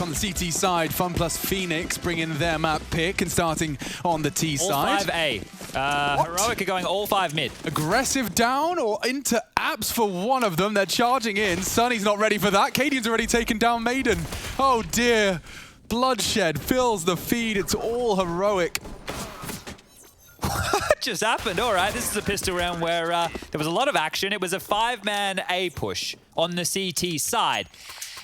On the CT side, FunPlus Phoenix bringing them up pick and starting on the T side. All 5A. Heroic are going all 5 mid. Aggressive down or into apps for one of them. They're charging in. Sunny's not ready for that. Cadian's already taken down Maiden. Oh dear. Bloodshed fills the feed. It's all Heroic. What just happened? All right, this is a pistol round where there was a lot of action. It was a 5-man A push on the CT side.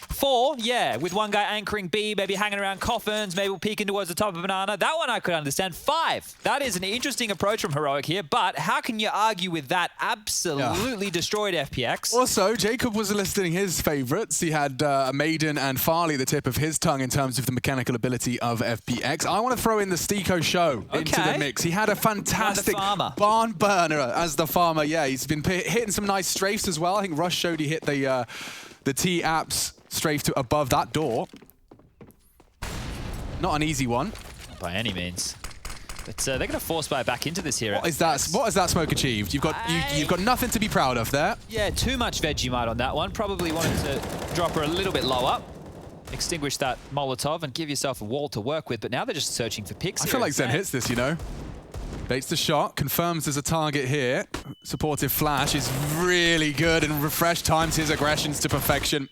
4, yeah, with one guy anchoring B, maybe hanging around coffins, maybe peeking towards the top of Banana. That one I could understand. 5, that is an interesting approach from Heroic here, but how can you argue with that? Absolutely destroyed FPX. Also, Jacob was listing his favorites. He had Maiden and Farley at the tip of his tongue in terms of the mechanical ability of FPX. I want to throw in the Stiko Show into the mix. He had a fantastic barn burner as the farmer. Yeah, he's been hitting some nice strafes as well. I think Rush showed he hit the T apps strafe to above that door. Not an easy one. Not by any means. But they're going to force buy back into this here. What is that? What has that smoke achieved? You've got nothing to be proud of there. Yeah, too much Vegemite on that one. Probably wanted to drop her a little bit lower. Extinguish that Molotov and give yourself a wall to work with. But now they're just searching for picks. I feel like Zen hits this, you know. Baits the shot, confirms there's a target here. Supportive flash is really good and Refresh times his aggressions to perfection.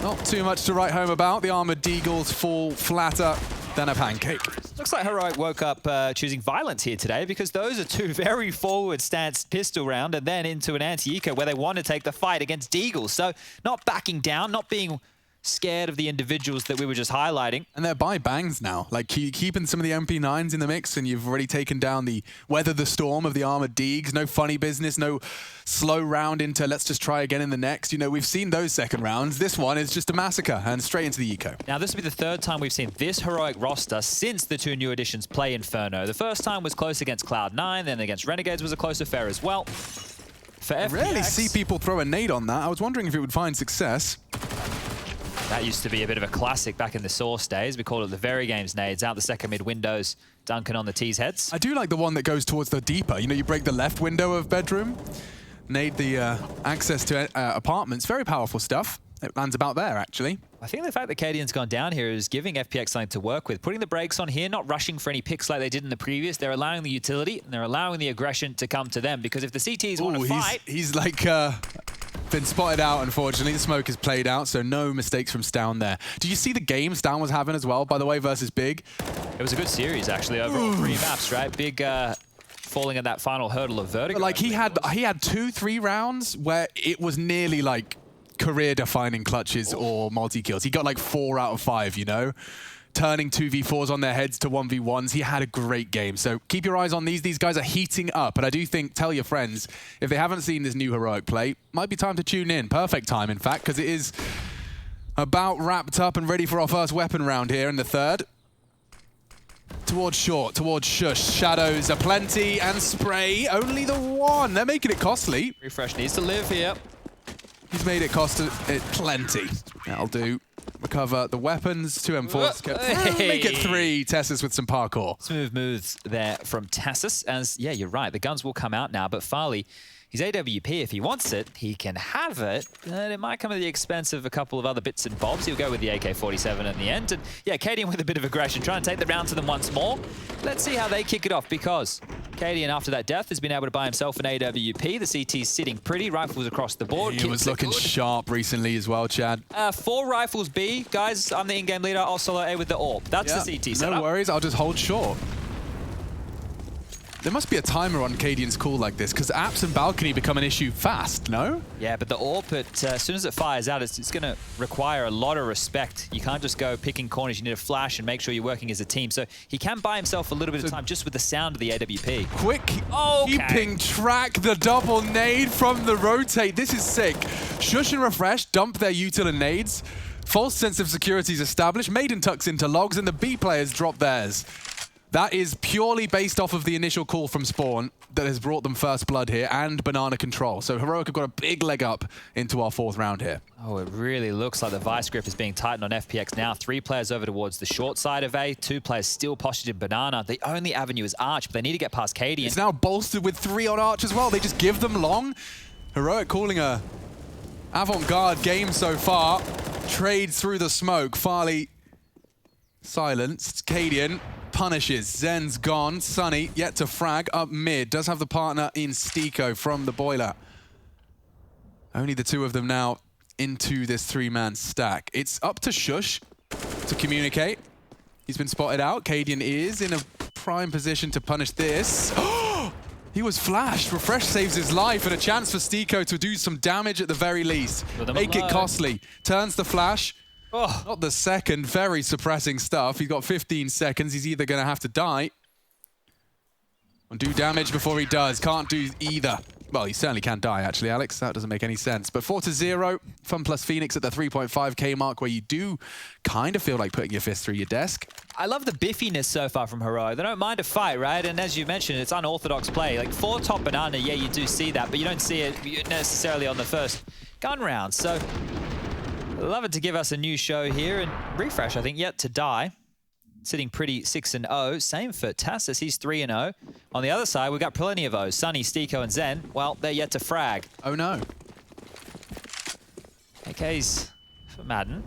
Not too much to write home about. The Armored Deagles fall flatter than a pancake. Looks like Heroic woke up choosing violence here today because those are 2 very forward stance pistol round and then into an anti-eco where they want to take the fight against Deagles. So not backing down, not being scared of the individuals that we were just highlighting. And they're by bangs now. Like keeping some of the MP9s in the mix and you've already taken down the Weather the Storm of the Armored Deags. No funny business, no slow round into let's just try again in the next. You know, we've seen those second rounds. This one is just a massacre and straight into the eco. Now this will be the 3rd time we've seen this Heroic roster since the 2 new additions play Inferno. The first time was close against Cloud9, then against Renegades was a close affair as well. For FPX, I rarely see people throw a nade on that. I was wondering if it would find success. That used to be a bit of a classic back in the Source days. We called it the Very Games nades. Out the second mid windows, dunking on the T's heads. I do like the one that goes towards the deeper. You know, you break the left window of bedroom, nade the access to apartments. Very powerful stuff. It lands about there, actually. I think the fact that Cadian's gone down here is giving FPX something to work with. Putting the brakes on here, not rushing for any picks like they did in the previous. They're allowing the utility, and they're allowing the aggression to come to them. Because if the CTs want to fight... He's like... been spotted out, unfortunately. The smoke is played out, so no mistakes from Stown there. Did you see the game Stown was having as well, by the way, versus Big? It was a good series, actually, over all 3 maps, right? Big falling at that final hurdle of Vertigo. But like, he had 2-3 rounds where it was nearly like career-defining clutches or multi-kills. He got like 4 out of 5, you know? Turning 2v4s on their heads to 1v1s. He had a great game. So keep your eyes on these. These guys are heating up. But I do think, tell your friends, if they haven't seen this new Heroic play, might be time to tune in. Perfect time, in fact, because it is about wrapped up and ready for our first weapon round here in the 3rd. Towards short, towards shush. Shadows aplenty and spray. Only the 1. They're making it costly. Refresh needs to live here. He's made it cost it plenty. That'll do. Recover the weapons. 2 M4s. Make it 3. Tessus with some parkour. Smooth moves there from Tassus. As, yeah, you're right. The guns will come out now, but Farley, he's AWP. If he wants it, he can have it. And it might come at the expense of a couple of other bits and bobs. He'll go with the AK-47 in the end. And yeah, Cadian with a bit of aggression, trying to take the round to them once more. Let's see how they kick it off, because Cadian, after that death, has been able to buy himself an AWP. The CT's sitting pretty. Rifles across the board. He was looking sharp recently as well, Chad. 4 rifles B. Guys, I'm the in-game leader. I'll solo A with the AWP. That's the CT setup. No worries. I'll just hold short. There must be a timer on Cadian's call like this, because apps and balcony become an issue fast, no? Yeah, but the AWP, as soon as it fires out, it's going to require a lot of respect. You can't just go picking corners. You need to flash and make sure you're working as a team. So he can buy himself a little bit of time just with the sound of the AWP. Quick keeping track, the double nade from the rotate. This is sick. Shush and Refresh dump their util and nades. False sense of security is established. Maiden tucks into logs, and the B players drop theirs. That is purely based off of the initial call from Spawn that has brought them first blood here and banana control. So Heroic have got a big leg up into our 4th round here. Oh, it really looks like the vice grip is being tightened on FPX now. 3 players over towards the short side of A, 2 players still postured in banana. The only avenue is Arch, but they need to get past Cadian. It's now bolstered with 3 on Arch as well. They just give them long. Heroic calling a avant-garde game so far. trades through the smoke. Farley silenced. Cadian punishes. Zen's gone. Sunny yet to frag up mid. Does have the partner in Stiko from the boiler. Only the two of them now into this three-man stack. It's up to Shush to communicate. He's been spotted out. Cadian is in a prime position to punish this. He was flashed. Refresh saves his life and a chance for Stiko to do some damage at the very least. Make it costly. Turns the flash. Oh. Not the second. Very suppressing stuff. He's got 15 seconds. He's either going to have to die or do damage before he does. Can't do either. Well, he certainly can die, actually, Alex. That doesn't make any sense. But 4-0, FunPlus Phoenix at the 3.5k mark, where you do kind of feel like putting your fist through your desk. I love the biffiness so far from Heroic. They don't mind a fight, right? And as you mentioned, it's unorthodox play. Like 4 top banana, yeah, you do see that, but you don't see it necessarily on the first gun round. So, love it to give us a new show here. And Refresh, I think, yet to die. Sitting pretty 6-0. Same for Tassus, he's 3-0. On the other side, we've got plenty of O's. Sunny, Stiko, and Zen. Well, they're yet to frag. Oh no. AKs for Madden.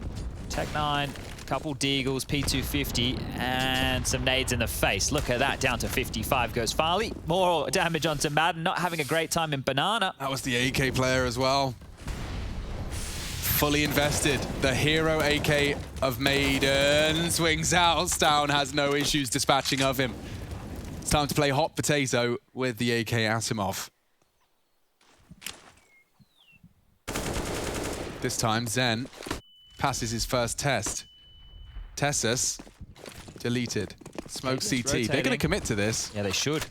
Tech 9, couple Deagles, P250, and some nades in the face. Look at that, down to 55 goes Farley. More damage onto Madden, not having a great time in Banana. That was the AK player as well. Fully invested. The hero AK of Maiden swings out. Stown has no issues dispatching of him. It's time to play hot potato with the AK Asimov. This time, Zen passes his first test. Tessus deleted. Smoke CT. Rotating. They're going to commit to this. Yeah, they should.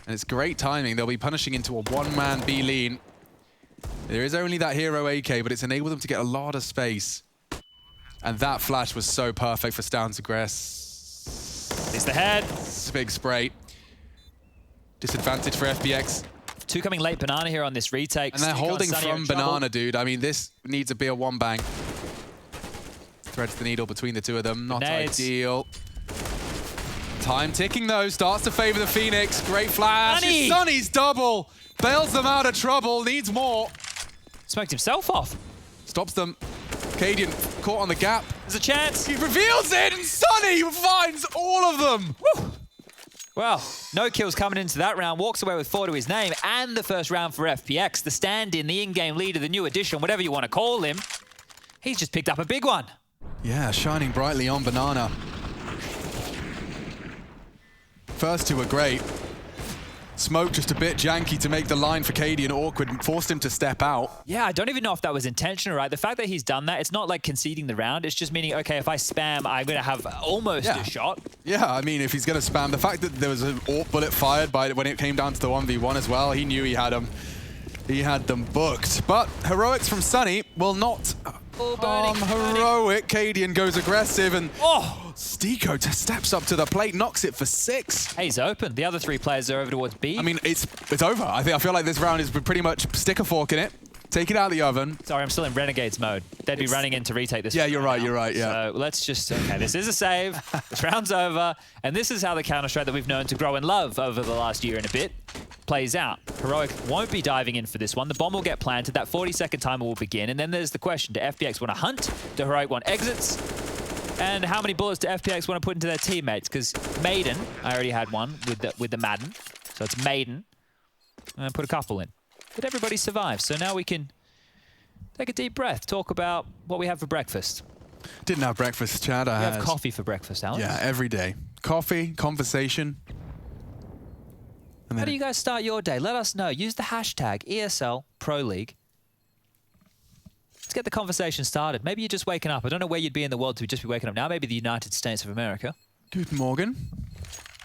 And it's great timing. They'll be punishing into a one-man B lean. There is only that hero AK, but it's enabled them to get a lot of space. And that flash was so perfect for Stown to Gress. It's the head. Big spray. Disadvantage for FPX. 2 coming late Banana here on this retake. And they're holding from Banana, dude. I mean, this needs to be a one bang. Threads the needle between the two of them. Not ideal. Time ticking, though. Starts to favor the Phoenix. Great flash. Sunny! Sunny's double. Bails them out of trouble. Needs more. Smoked himself off. Stops them. Cadian caught on the gap. There's a chance. He reveals it, and Sunny finds all of them. Woo. Well, no kills coming into that round. Walks away with 4 to his name, and the first round for FPX. The stand-in, the in-game leader, the new addition, whatever you want to call him. He's just picked up a big one. Yeah, shining brightly on Banana. First 2 are great. Smoke just a bit janky to make the line for Cadian awkward and forced him to step out. Yeah, I don't even know if that was intentional, right? The fact that he's done that, it's not like conceding the round. It's just meaning, okay, if I spam, I'm going to have almost a shot. Yeah, I mean, if he's going to spam, the fact that there was an AWP bullet fired by when it came down to the 1v1 as well, he knew he had them. He had them booked. But heroics from Sunny will not harm Heroic. Cadian goes aggressive and Stiko just steps up to the plate, knocks it for 6. Hey, he's open. The other 3 players are over towards B. I mean, it's over. I feel like this round is pretty much stick a fork in it. Take it out of the oven. Sorry, I'm still in Renegades mode. They'd be running in to retake this. Yeah, you're right, yeah. So let's just, okay, this is a save. This round's over. And this is how the Counter-Strike that we've known to grow in love over the last year and a bit plays out. Heroic won't be diving in for this one. The bomb will get planted. That 40-second timer will begin. And then there's the question, do FPX want to hunt? Do Heroic want exits? And how many bullets do FPX want to put into their teammates? Because Maiden, I already had one with the Madden. So it's Maiden. And put a couple in. But everybody survives. So now we can take a deep breath, talk about what we have for breakfast. Didn't have breakfast, Chad. I have coffee for breakfast, Alex. Yeah, every day. Coffee, conversation. How do you guys start your day? Let us know. Use the hashtag ESL Pro League. Let's get the conversation started. Maybe you're just waking up. I don't know where you'd be in the world to just be waking up now. Maybe the United States of America. Guten Morgen,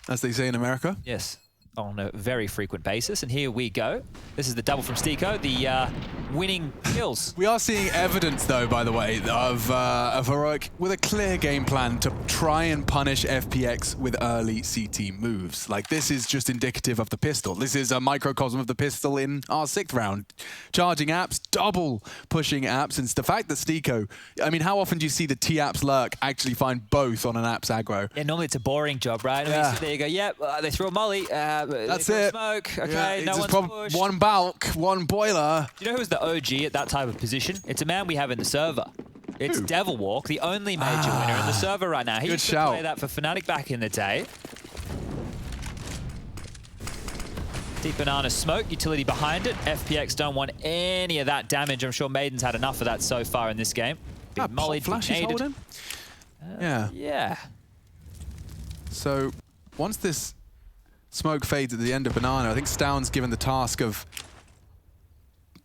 as they say in America. Yes, on a very frequent basis. And here we go. This is the double from Stiko, the winning kills. We are seeing evidence, though, by the way, of Heroic with a clear game plan to try and punish FPX with early CT moves. Like, this is just indicative of the pistol. This is a microcosm of the pistol in our 6th round. Charging apps, double pushing apps, and the fact that Stiko, I mean, how often do you see the T-apps lurk actually find both on an apps aggro? Yeah, normally it's a boring job, right? Yeah. There you go, yep, they throw a molly. That's it. Smoke, okay, yeah, no one's pushed. One bulk, one boiler. Do you know who's the OG at that type of position? It's a man we have in the server. It's Devil Walk, the only major winner in the server right now. He used to play that for Fnatic back in the day. Deep Banana smoke, utility behind it. FPX don't want any of that damage. I'm sure Maiden's had enough of that so far in this game. Been mollied, Flash is holding? Yeah. So once this smoke fades at the end of Banana, I think Stound's given the task of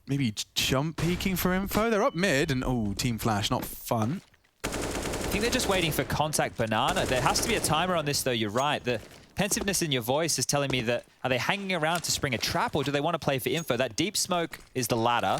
maybe jump peeking for info. They're up mid and, oh, Team Flash, not fun. I think they're just waiting for contact Banana. There has to be a timer on this though, you're right. The pensiveness in your voice is telling me that, are they hanging around to spring a trap or do they want to play for info? That deep smoke is the ladder,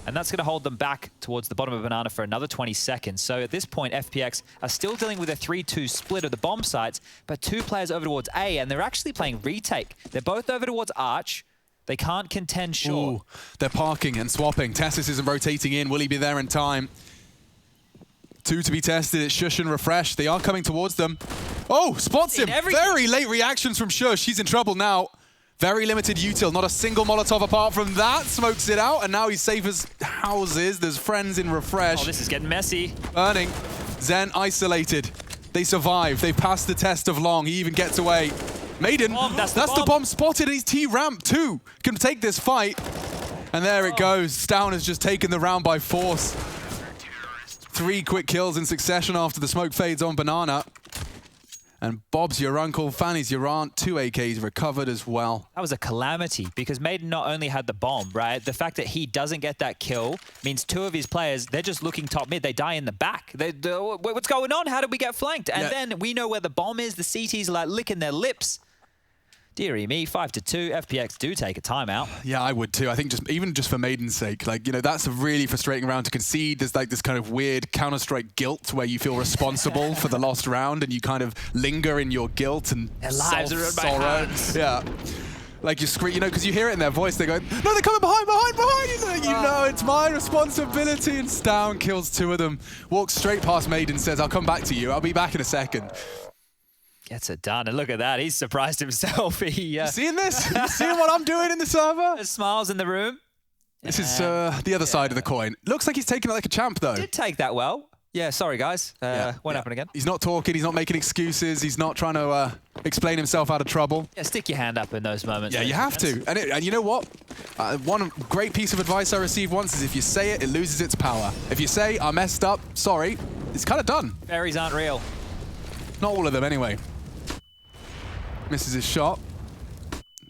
and that's going to hold them back towards the bottom of Banana for another 20 seconds. So at this point, FPX are still dealing with a 3-2 split of the bomb sites, but 2 players over towards A, and they're actually playing retake. They're both over towards Arch. They can't contend short. Ooh, they're parking and swapping. Tessus isn't rotating in. Will he be there in time? 2 to be tested. It's Shush and Refresh. They are coming towards them. Oh, spots him. Very late reactions from Shush. He's in trouble now. Very limited util. Not a single Molotov apart from that. Smokes it out, and now he's safe as houses. There's friends in Refresh. Oh, this is getting messy. Burning. Zen isolated. They survive. They've passed the test of long. He even gets away. Maiden, that's the bomb spotted. He's T-ramp too. Can take this fight. And there it goes. Stound has just taken the round by force. 3 quick kills in succession after the smoke fades on Banana. And Bob's your uncle, Fanny's your aunt, 2 AKs recovered as well. That was a calamity because Maiden not only had the bomb, right? The fact that he doesn't get that kill means 2 of his players, they're just looking top mid. They die in the back. What's going on? How did we get flanked? And then we know where the bomb is. The CTs are like licking their lips. Deary me, 5-2. FPX do take a timeout. Yeah, I would too. I think even just for Maiden's sake, like, you know, that's a really frustrating round to concede. There's like this kind of weird Counter-Strike guilt where you feel responsible for the lost round and you kind of linger in your guilt and their lives are in my hands. Yeah. Like you scream, you know, because you hear it in their voice. They go, no, they're coming behind. You know, it's my responsibility. And Stound kills 2 of them. Walks straight past Maiden, says, I'll come back to you. I'll be back in a second. Gets it done, and look at that. He's surprised himself. You seeing this? You seeing what I'm doing in the server? There's smiles in the room. This is the other side of the coin. Looks like he's taking it like a champ, though. Did take that well. Yeah, sorry, guys. Won't happen again. He's not talking. He's not making excuses. He's not trying to explain himself out of trouble. Yeah, stick your hand up in those moments. Yeah, you have to. And you know what? One great piece of advice I received once is if you say it, it loses its power. If you say, I messed up, sorry, it's kind of done. Fairies aren't real. Not all of them, anyway. Misses his shot.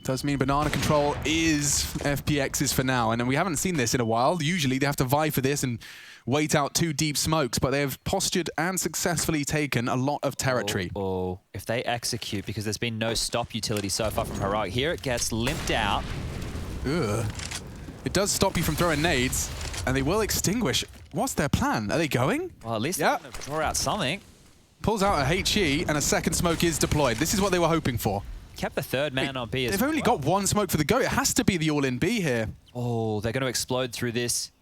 Does mean Banana control is FPX's for now. And we haven't seen this in a while. Usually they have to vie for this and wait out 2 deep smokes, but they have postured and successfully taken a lot of territory. If they execute, because there's been no stop utility so far from Heroic, here it gets limped out. Ugh. It does stop you from throwing nades, and they will extinguish. What's their plan? Are they going? Well, at least they're going to draw out something. Pulls out a HE, and a second smoke is deployed. This is what they were hoping for. Kept the 3rd man on B as well. They've only got 1 smoke for the go. It has to be the all-in B here. Oh, they're going to explode through this.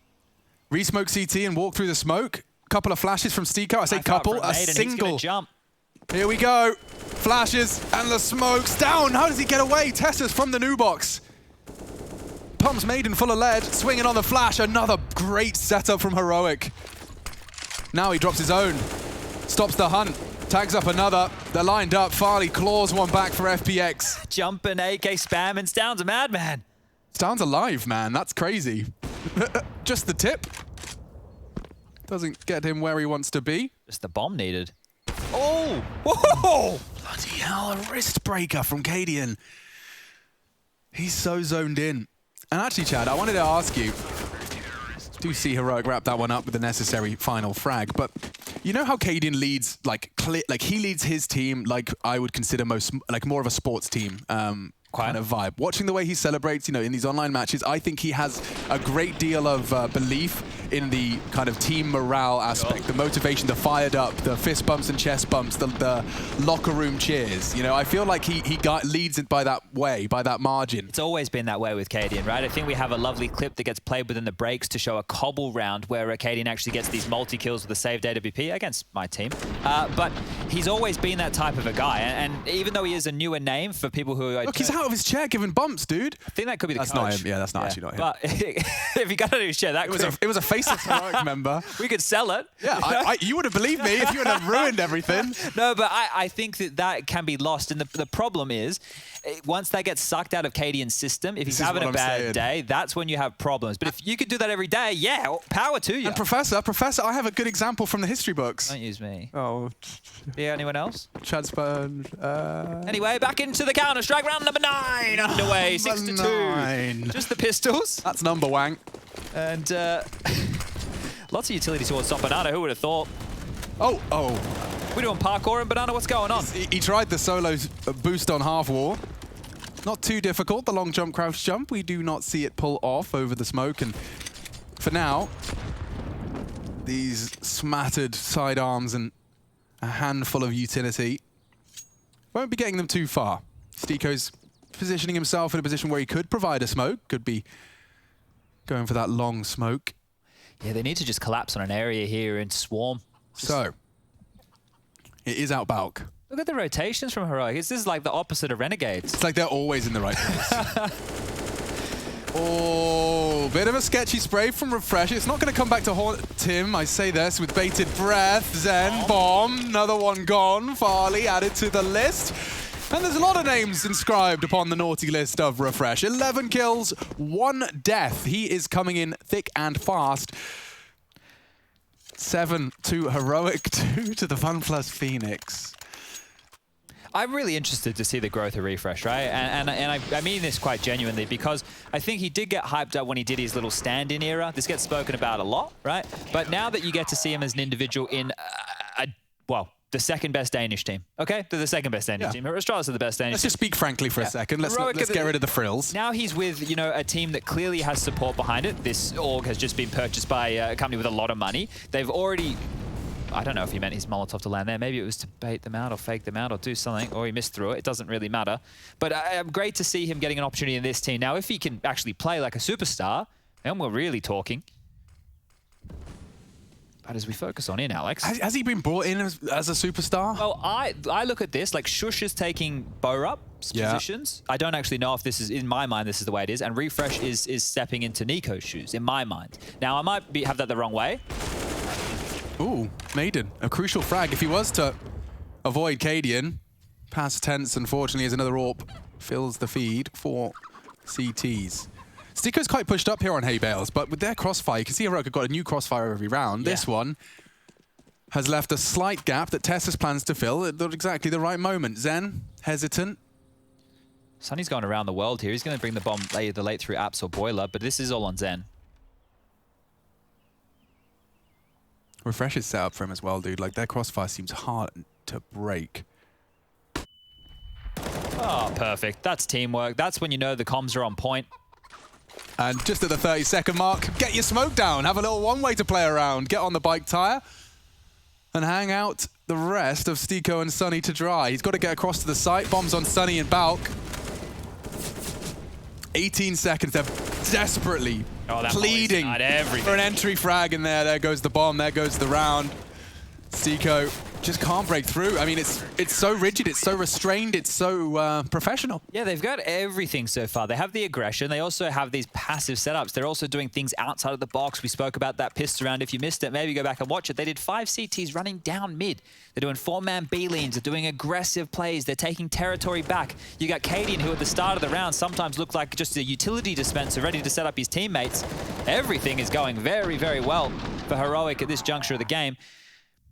Re-smoke CT and walk through the smoke. Couple of flashes from Steeko. I say couple, a single. Jump. Here we go. Flashes and the smokes down. How does he get away? Tessus from the new box. Pumps Maiden full of lead, swinging on the flash. Another great setup from Heroic. Now he drops his own. Stops the hunt, tags up another. They're lined up. Farley claws one back for FPX. Jumping AK spam, and Stound's a madman. Stound's alive, man. That's crazy. Just the tip. Doesn't get him where he wants to be. Just the bomb needed. Oh! Whoa! Bloody hell, a wrist breaker from Cadian. He's so zoned in. And actually, Chad, I wanted to ask you, do see Heroic wrap that one up with the necessary final frag, but you know how Cadian leads, like he leads his team like I would consider more of a sports team kind of vibe. Watching the way he celebrates, you know, in these online matches, I think he has a great deal of belief in the kind of team morale aspect, the motivation, the fired up, the fist bumps and chest bumps, the locker room cheers. You know, I feel like he leads it by that way, by that margin. It's always been that way with Cadian, right? I think we have a lovely clip that gets played within the breaks to show a cobble round where Cadian actually gets these multi-kills with a saved AWP against my team. But he's always been that type of a guy. And even though he is a newer name for people who... Look, he's out of his chair giving bumps, dude. I think that could be the coach. Not him. Yeah, that's actually not him. But if you got out of his chair, that it was a faceless Heroic member. We could sell it. Yeah, you would have believed me if you would have ruined everything. No, but I think that can be lost. And the problem is, once that gets sucked out of Cadian's system, if he's having a bad day, that's when you have problems. But if you could do that every day, yeah, power to you. And Professor, I have a good example from the history books. Don't use me. Oh. Yeah, anyone else? Chad Spurn. Anyway, back into the Counter-Strike round number 9 underway, 6-2. Just the pistols. That's number wank. And lots of utility towards top Banana. Who would have thought? Oh. We're doing parkour and Banana. What's going on? He tried the solo boost on half wall. Not too difficult, the long jump, crouch jump. We do not see it pull off over the smoke. And for now, these smattered sidearms and a handful of utility won't be getting them too far. Steeko's positioning himself in a position where he could provide a smoke, could be going for that long smoke. Yeah, they need to just collapse on an area here and swarm. So, it is out Balk. Look at the rotations from Heroic. This is like the opposite of Renegades. It's like they're always in the right place. Oh, bit of a sketchy spray from Refresh. It's not going to come back to haunt Tim. I say this with bated breath. Zen, bomb, another one gone. Farley added to the list. And there's a lot of names inscribed upon the naughty list of Refresh. 11 kills, 1 death. He is coming in thick and fast. 7 to Heroic, 2 to the FunPlus Phoenix. I'm really interested to see the growth of Refresh, right? And I mean this quite genuinely, because I think he did get hyped up when he did his little stand-in era. This gets spoken about a lot, right? But now that you get to see him as an individual in, well, the second best Danish team, okay? They're the second best Danish team. Australia's are the best Danish Let's just speak frankly for a second. Let's get rid of the frills. Now he's with, you know, a team that clearly has support behind it. This org has just been purchased by a company with a lot of money. They've already... I don't know if he meant his Molotov to land there. Maybe it was to bait them out or fake them out or do something, or he missed through it. It doesn't really matter. But great to see him getting an opportunity in this team. Now, if he can actually play like a superstar, then we're really talking. But as we focus on in, Alex... Has he been brought in as a superstar? Well, I look at this, like Shush is taking Bo-Rup's positions. I don't actually know if this is, in my mind, this is the way it is. And Refresh is stepping into Nico's shoes, in my mind. Now, I might have that the wrong way. Ooh, Maiden, a crucial frag. If he was to avoid Cadian, past tense, unfortunately, as another AWP fills the feed for CTs. Steeko's quite pushed up here on Hay Bales, but with their crossfire, you can see Heroic have got a new crossfire every round. Yeah. This one has left a slight gap that Tessus plans to fill at exactly the right moment. Zen, hesitant. Sunny's going around the world here. He's going to bring the bomb either late through Apps or Boiler, but this is all on Zen. Refresh is set up for him as well, dude. Like, their crossfire seems hard to break. Oh, perfect. That's teamwork. That's when you know the comms are on point. And just at the 30-second mark, get your smoke down. Have a little one-way to play around. Get on the bike tire and hang out the rest of Steeko and Sunny to dry. He's got to get across to the site. Bombs on Sunny and Balk. 18 seconds. They're desperately pleading for an entry frag in there. There goes the bomb. There goes the round. Steeko just can't break through. I mean, it's so rigid. It's so restrained. It's so professional. Yeah, they've got everything so far. They have the aggression. They also have these passive setups. They're also doing things outside of the box. We spoke about that pistol round. If you missed it, maybe go back and watch it. They did 5 CTs running down mid. They're doing 4-man B-leans. They're doing aggressive plays. They're taking territory back. You got Cadian, who at the start of the round sometimes looked like just a utility dispenser ready to set up his teammates. Everything is going very, very well for Heroic at this juncture of the game.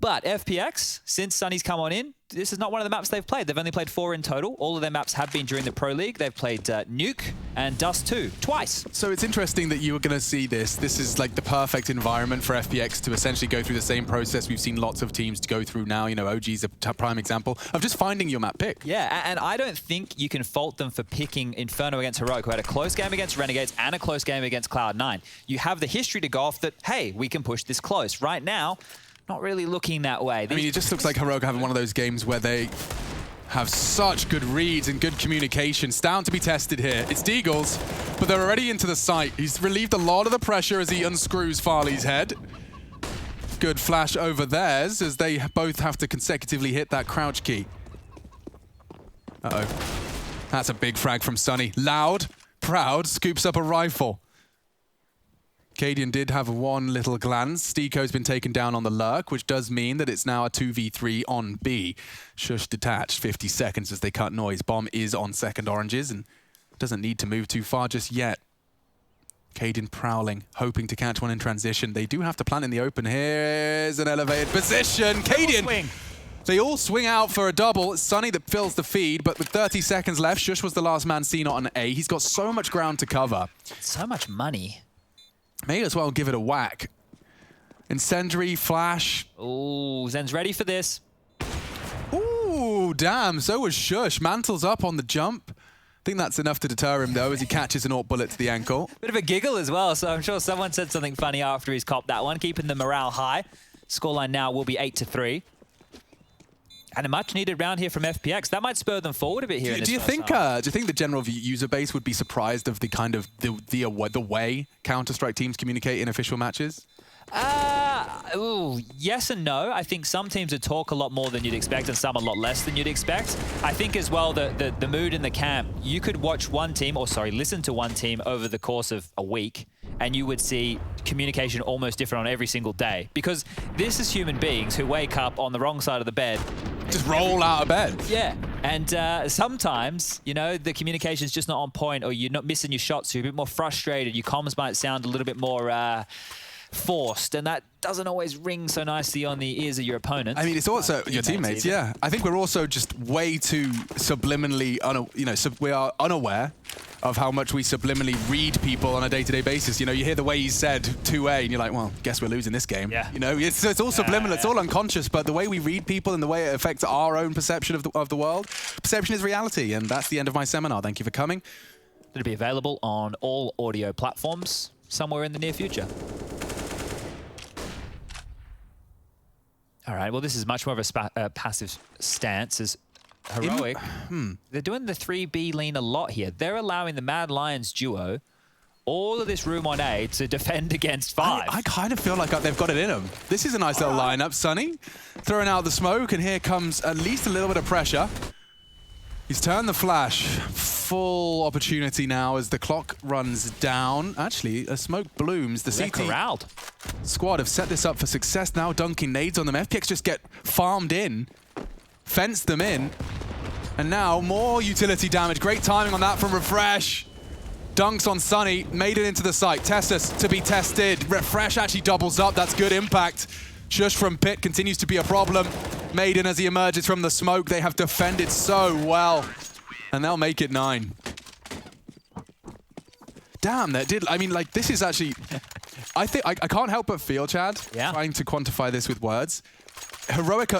But FPX, since Sunny's come on in, this is not one of the maps they've played. They've only played 4 in total. All of their maps have been during the Pro League. They've played Nuke and Dust 2, twice. So it's interesting that you were going to see this. This is like the perfect environment for FPX to essentially go through the same process we've seen lots of teams to go through now. You know, OG's a prime example of just finding your map pick. Yeah, and I don't think you can fault them for picking Inferno against Heroic, who had a close game against Renegades and a close game against Cloud9. You have the history to go off that, hey, we can push this close. Right now, not really looking that way. I mean, it just looks like Heroic having one of those games where they have such good reads and good communication. It's down to be tested here. It's Deagles, but they're already into the site. He's relieved a lot of the pressure as he unscrews Farley's head. Good flash over theirs as they both have to consecutively hit that crouch key. Uh-oh. That's a big frag from Sunny. Loud, proud, scoops up a rifle. Cadian did have one little glance. Steeko's been taken down on the lurk, which does mean that it's now a 2v3 on B. Shush detached, 50 seconds as they cut noise. Bomb is on second oranges and doesn't need to move too far just yet. Cadian prowling, hoping to catch one in transition. They do have to plant in the open. Here's an elevated position. Cadian, they all swing out for a double. It's Sunny that fills the feed, but with 30 seconds left, Shush was the last man seen on A. He's got so much ground to cover. So much money. May as well give it a whack. Incendiary, flash. Ooh, Zen's ready for this. Ooh, damn, so was Shush. Mantle's up on the jump. I think that's enough to deter him, though, as he catches an AWP bullet to the ankle. Bit of a giggle as well, so I'm sure someone said something funny after he's copped that one, keeping the morale high. Scoreline now will be 8-3. And a much-needed round here from FPX. That might spur them forward a bit here in this first half. Do you think the general user base would be surprised of the kind of the way Counter-Strike teams communicate in official matches? Yes and no. I think some teams would talk a lot more than you'd expect and some a lot less than you'd expect. I think as well the mood in the camp, you could watch one team, or sorry, listen to one team over the course of a week, and you would see communication almost different on every single day. Because this is human beings who wake up on the wrong side of the bed. Just roll out of bed. Yeah, and sometimes, you know, the communication's just not on point, or you're not missing your shots, so you're a bit more frustrated. Your comms might sound a little bit more forced, and that doesn't always ring so nicely on the ears of your opponents. I mean, it's also your teammates, yeah. I think we're also just way too subliminally, we are unaware of how much we subliminally read people on a day-to-day basis. You know, you hear the way he said 2A, and you're like, well, guess we're losing this game. Yeah. You know, it's all subliminal, it's all unconscious, but the way we read people and the way it affects our own perception of the world, perception is reality, and that's the end of my seminar. Thank you for coming. It'll be available on all audio platforms somewhere in the near future. All right, well, this is much more of a passive stance as Heroic. They're doing the 3B lean a lot here. They're allowing the Mad Lions duo all of this room on A to defend against 5. I kind of feel like they've got it in them. This is a nice little lineup. Sunny throwing out the smoke, and here comes at least a little bit of pressure. He's turned the flash. Full opportunity now as the clock runs down. Actually, a smoke blooms. The CT corralled. Squad have set this up for success now, dunking nades on them. FPX just get farmed in, fenced them in, and now more utility damage. Great timing on that from Refresh. Dunks on Sunny, made it into the site. Tessus to be tested. Refresh actually doubles up, that's good impact. Shush from Pit continues to be a problem. Maiden as he emerges from the smoke. They have defended so well, and they'll make it 9. Damn, that did, I mean, like, this is actually, I think, I can't help but feel, Chad, trying to quantify this with words. Heroic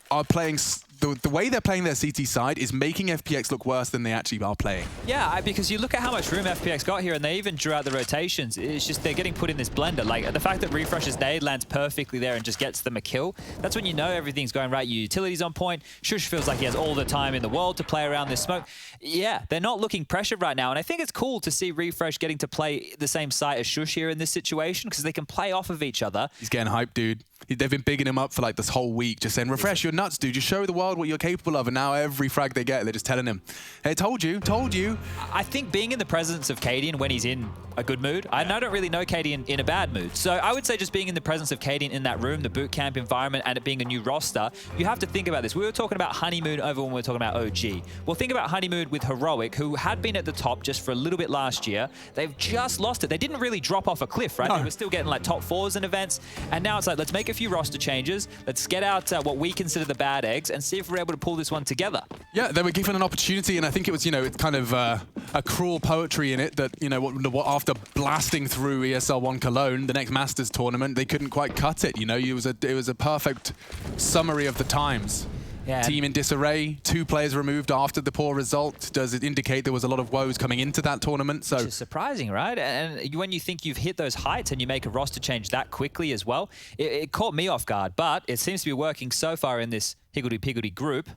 are playing, the way they're playing their CT side is making FPX look worse than they actually are playing. Yeah, because you look at how much room FPX got here, and they even drew out the rotations. It's just they're getting put in this blender. Like, the fact that Refresh's nade lands perfectly there and just gets them a kill, that's when you know everything's going right. Your utility's on point. Shush feels like he has all the time in the world to play around this smoke. Yeah, they're not looking pressured right now, and I think it's cool to see Refresh getting to play the same site as Shush here in this situation, because they can play off of each other. He's getting hyped, dude. They've been bigging him up for like this whole week, just saying, Refresh, you're nuts, dude. Just show the world what you're capable of. And now every frag they get, they're just telling him, hey, told you, told you. I think being in the presence of Cadian when he's in a good mood, I don't really know Cadian in a bad mood. So I would say just being in the presence of Cadian in that room, the boot camp environment, and it being a new roster, you have to think about this. We were talking about Honeymoon over when we were talking about OG. Well, think about Honeymoon with Heroic, who had been at the top just for a little bit last year. They've just lost it. They didn't really drop off a cliff, right? No. They were still getting like top 4s in events. And now it's like, let's make a few roster changes. Let's get out what we consider the bad eggs and see if we're able to pull this one together. Yeah, they were given an opportunity, and I think it was, you know, it's kind of a cruel poetry in it that, you know, after blasting through ESL 1 Cologne, the next Masters tournament, they couldn't quite cut it. You know, it was a perfect summary of the times. Yeah. Team in disarray, 2 players removed after the poor result. Does it indicate there was a lot of woes coming into that tournament? So, which is surprising, right? And when you think you've hit those heights and you make a roster change that quickly as well, it caught me off guard. But it seems to be working so far in this higgledy-piggledy group.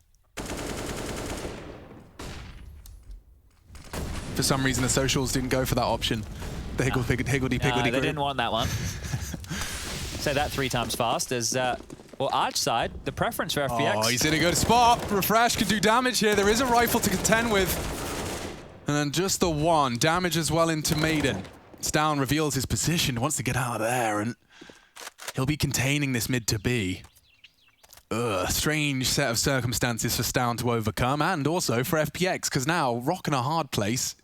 For some reason, the socials didn't go for that option. The higgledy-piggledy no, they group. didn't want that one. Say that 3 times fast as... well, Arch side, the preference for FPX. Oh, he's in a good spot. Refresh can do damage here. There is a rifle to contend with. And then just the one. Damage as well into Maiden. Stown reveals his position, wants to get out of there, and he'll be containing this mid to B. Strange set of circumstances for Stown to overcome, and also for FPX, because now Rock in a hard place.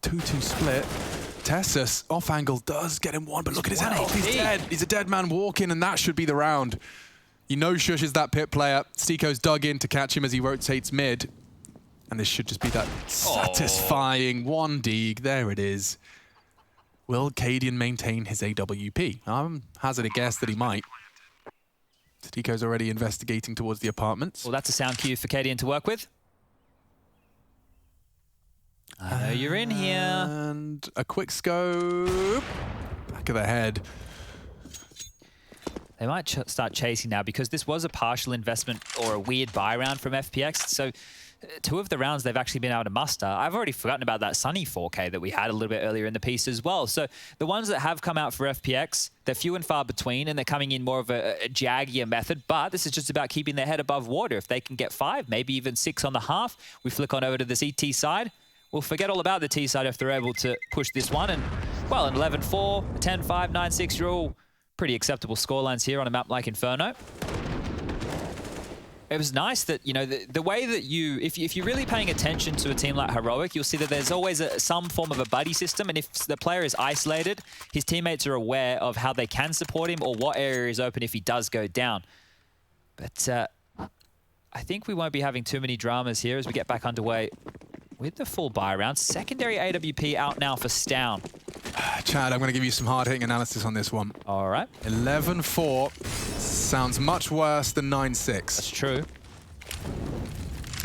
2-2 split. Tessus off angle does get him one, but look at his health. He's dead. He's a dead man walking, and that should be the round. You know Shush is that pit player. Stiko's dug in to catch him as he rotates mid. And this should just be that satisfying 1 dig. There it is. Will Cadian maintain his AWP? Hazard a guess that he might. Stiko's already investigating towards the apartments. Well, that's a sound cue for Cadian to work with. I know you're in here. And a quick scope. Back of the head. They might start chasing now because this was a partial investment or a weird buy round from FPX. So 2 of the rounds they've actually been able to muster. I've already forgotten about that Sunny 4K that we had a little bit earlier in the piece as well. So the ones that have come out for FPX, they're few and far between, and they're coming in more of a jaggier method. But this is just about keeping their head above water. If they can get 5, maybe even 6 on the half, we flick on over to this ET side. We'll forget all about the T side if they're able to push this one. And, well, an 11-4, 10-5, 9-6, you're all pretty acceptable scorelines here on a map like Inferno. It was nice that, you know, the way that you, if you're really paying attention to a team like Heroic, you'll see that there's always some form of a buddy system. And if the player is isolated, his teammates are aware of how they can support him or what area is open if he does go down. But I think we won't be having too many dramas here as we get back underway with the full buy round. Secondary AWP out now for Stown. Chad, I'm going to give you some hard-hitting analysis on this one. All right. 11-4 sounds much worse than 9-6. That's true.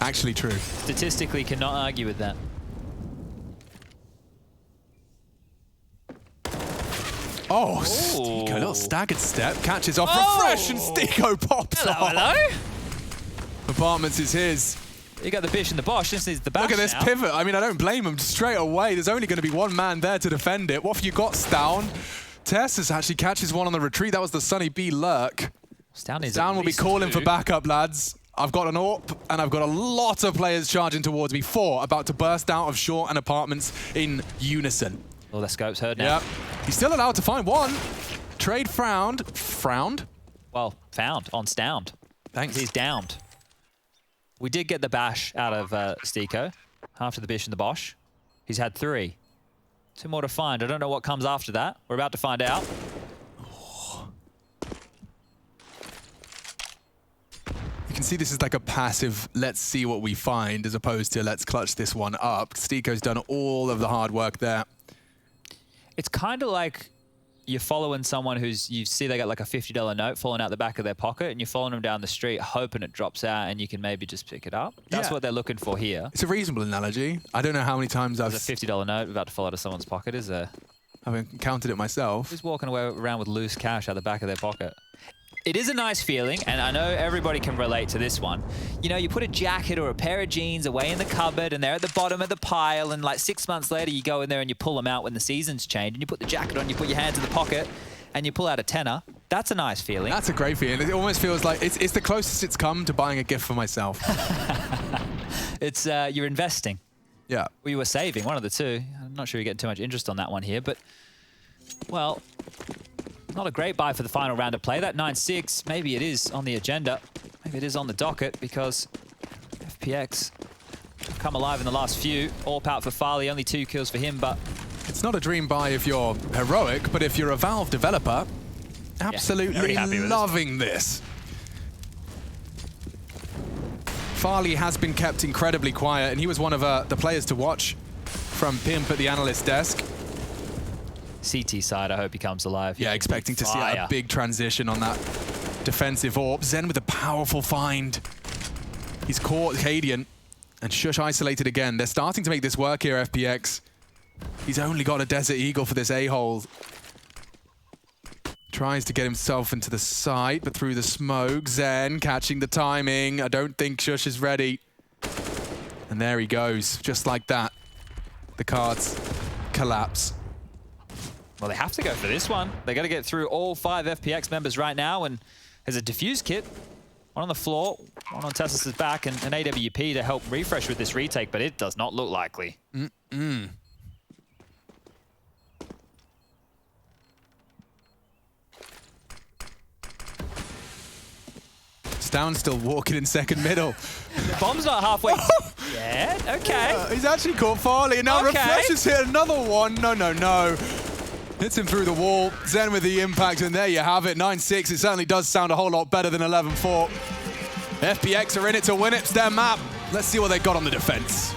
Actually true. Statistically, cannot argue with that. Oh, Stiko, a little staggered step, catches off, refresh, and Stiko pops off. Hello? Apartments is his. You got the bish and the bosh. This is the bash. Look at this now. pivot. I mean, I don't blame him straight away. There's only going to be 1 man there to defend it. What have you got, Stown? Tessus actually catches one on the retreat. That was the Sunny B lurk. Stown will be calling for backup, lads. I've got an AWP, and I've got a lot of players charging towards me. 4 about to burst out of short and apartments in unison. Oh, the scope's heard now. Yep. He's still allowed to find 1. Trade frowned. Frowned? Well, found on Stown. Thanks. He's downed. We did get the bash out of Stiko after the bish and the bosh. He's had 3. 2 more to find. I don't know what comes after that. We're about to find out. You can see this is like a passive, let's see what we find, as opposed to let's clutch this one up. Stiko's done all of the hard work there. It's kind of like you're following someone you see they got like a $50 note falling out the back of their pocket, and you're following them down the street hoping it drops out and you can maybe just pick it up. That's what they're looking for here. It's a reasonable analogy. I don't know how many times There's a $50 note about to fall out of someone's pocket, is there? I haven't counted it myself. Who's walking around with loose cash out the back of their pocket? It is a nice feeling, and I know everybody can relate to this one. You know, you put a jacket or a pair of jeans away in the cupboard, and they're at the bottom of the pile, and like 6 months later, you go in there and you pull them out when the seasons change, and you put the jacket on, you put your hands in the pocket, and you pull out a tenner. That's a nice feeling. That's a great feeling. It almost feels like it's the closest it's come to buying a gift for myself. It's you're investing. Yeah. Well, you were saving, one of the two. I'm not sure you're getting too much interest on that one here, but, well, not a great buy for the final round of play. That 9-6, maybe it is on the agenda. Maybe it is on the docket because FPX come alive in the last few. AWP out for Farley, only 2 kills for him, but... It's not a dream buy if you're Heroic, but if you're a Valve developer, absolutely loving this. Farley has been kept incredibly quiet, and he was one of the players to watch from Pimp at the analyst desk. CT side, I hope he comes alive. Yeah, expecting to see a big transition on that defensive AWP. Zen with a powerful find. He's caught Cadian, and Shush isolated again. They're starting to make this work here, FPX. He's only got a Desert Eagle for this A-hole. Tries to get himself into the site, but through the smoke, Zen catching the timing. I don't think Shush is ready. And there he goes, just like that. The cards collapse. Well, they have to go for this one. They got to get through all 5 FPX members right now, and there's a defuse kit. One on the floor, one on Tessus's back, and an AWP to help refresh with this retake, but it does not look likely. down, still walking in second middle. The bomb's not halfway. Yeah, okay. He's actually caught Farley, and now Okay. Reflections hit another one. No, no, no. Hits him through the wall. Zen with the impact, and there you have it. 9-6. It certainly does sound a whole lot better than 11-4. FPX are in it to win it. It's their map. Let's see what they got on the defense.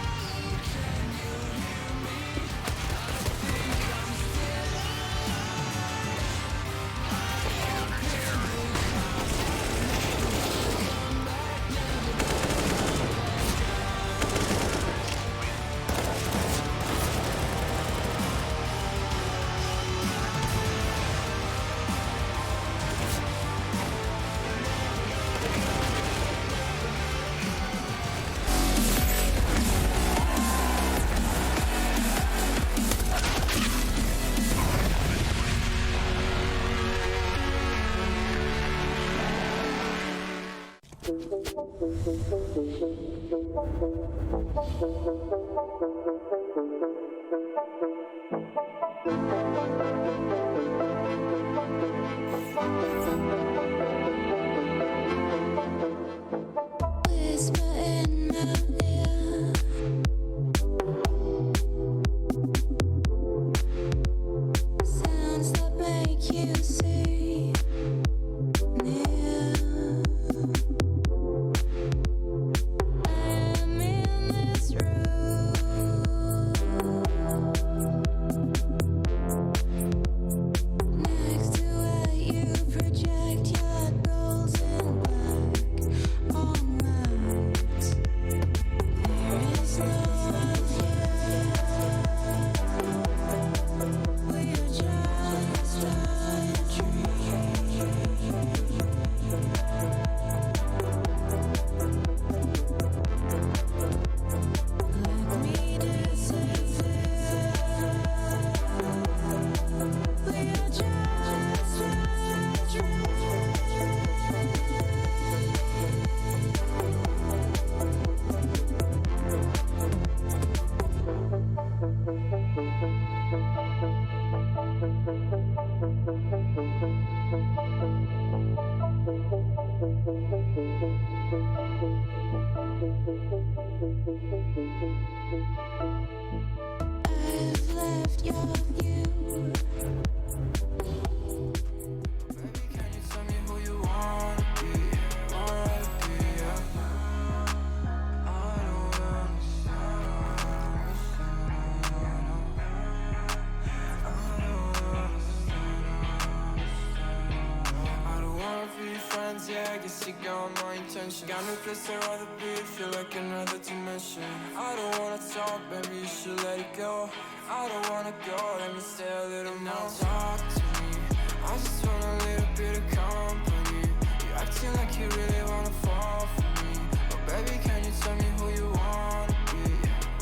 Yeah, I guess you got my intention. Got me closer all the beat, feel like another dimension. I don't wanna talk, baby, you should let it go. I don't wanna go, let me stay a little more. Now talk to me, I just want a little bit of company. You acting like you really wanna fall for me. But baby, can you tell me who you wanna be?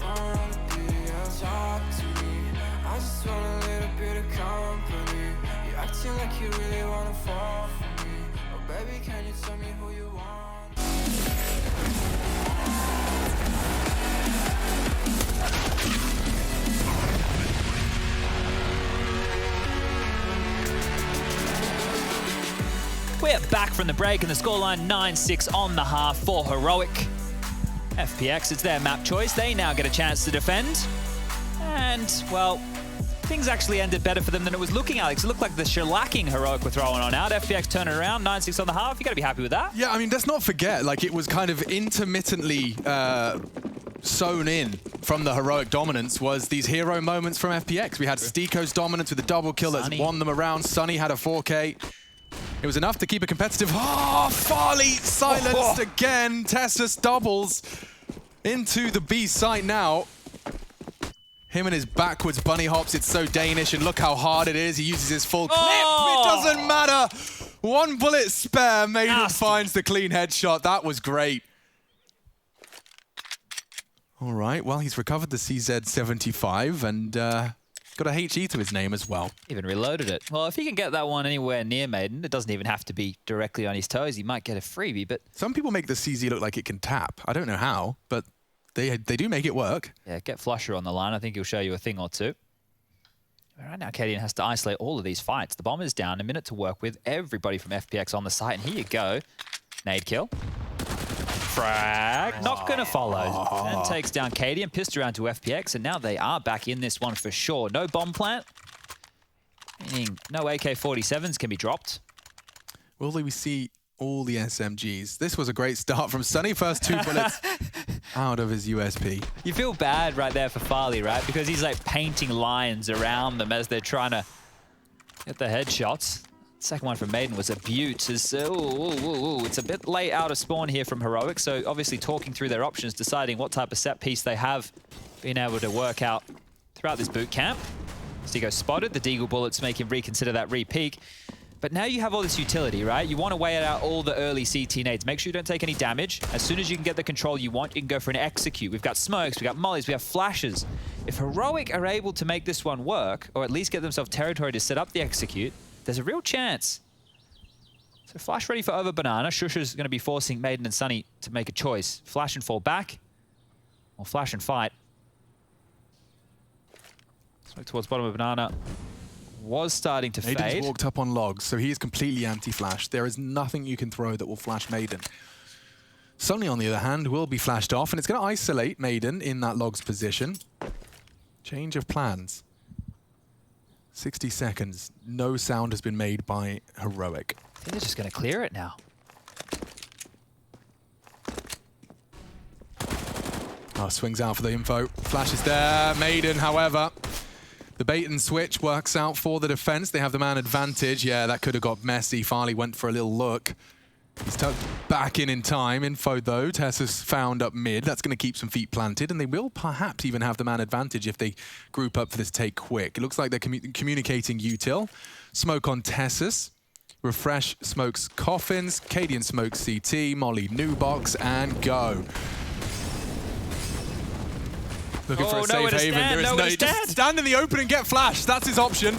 Yeah. Talk to me, I just want a little bit of company. You acting like you really wanna fall for me. Baby, can you tell me who you want? We're back from the break and the scoreline 9-6 on the half for Heroic. FPX, it's their map choice. They now get a chance to defend. And, well, things actually ended better for them than it was looking, Alex. It looked like the shellacking Heroic were throwing on out. FPX turn it around, 9-6 on the half. You got to be happy with that. Yeah, I mean, let's not forget, like, it was kind of intermittently sewn in from the Heroic dominance was these hero moments from FPX. We had Stiko's dominance with a double kill that's won them around. Sunny had a 4K. It was enough to keep it competitive. Oh, Farley silenced again. Tessus doubles into the B site now. Him and his backwards bunny hops, it's so Danish, and look how hard it is. He uses his full clip. It doesn't matter. One bullet spare. Maiden finds the clean headshot. That was great. All right, well, he's recovered the CZ75 and got a HE to his name as well. Even reloaded it. Well, if he can get that one anywhere near Maiden, it doesn't even have to be directly on his toes. He might get a freebie, but... Some people make the CZ look like it can tap. I don't know how, but they do make it work. Yeah, get Flusher on the line. I think he'll show you a thing or two. Right now, Cadian has to isolate all of these fights. The bomb is down, a minute to work with. Everybody from FPX on the site, and here you go. Nade kill. Frag. Not going to follow. And takes down Katie and pissed around to FPX. And now they are back in this one for sure. No bomb plant. Meaning no AK-47s can be dropped. Will we see all the SMGs? This was a great start from Sunny. First 2 bullets out of his USP. You feel bad right there for Farley, right? Because he's like painting lines around them as they're trying to get the headshots. Second one from Maiden was a beaut. It's a bit late out of spawn here from Heroic, so obviously talking through their options, deciding what type of set piece they have been able to work out throughout this boot camp. Stigo spotted, the Deagle bullets make him reconsider that re-peek. But now you have all this utility, right? You want to weigh out all the early CT nades. Make sure you don't take any damage. As soon as you can get the control you want, you can go for an execute. We've got smokes, we've got mollies, we have flashes. If Heroic are able to make this one work, or at least get themselves territory to set up the execute, there's a real chance. So flash ready for over banana. Shusha's going to be forcing Maiden and Sunny to make a choice. Flash and fall back, or flash and fight. Smoke towards bottom of banana. Was starting to fade. Maiden's walked up on logs, so he is completely anti-flash. There is nothing you can throw that will flash Maiden. Sunny, on the other hand, will be flashed off, and it's going to isolate Maiden in that logs position. Change of plans. 60 seconds. No sound has been made by Heroic. I think they're just going to clear it now. Oh, swings out for the info. Flash is there. Maiden, however, the bait and switch works out for the defense. They have the man advantage. Yeah, that could have got messy. Farley went for a little look. He's tucked back in time. Info, though. Tessa's found up mid. That's going to keep some feet planted, and they will perhaps even have the man advantage if they group up for this take quick. It looks like they're communicating util. Smoke on Tessa's. Refresh smokes coffins. Cadian smokes CT. Molly new box, and go. Looking for a safe haven. There is no, just stand in the open and get flashed. That's his option.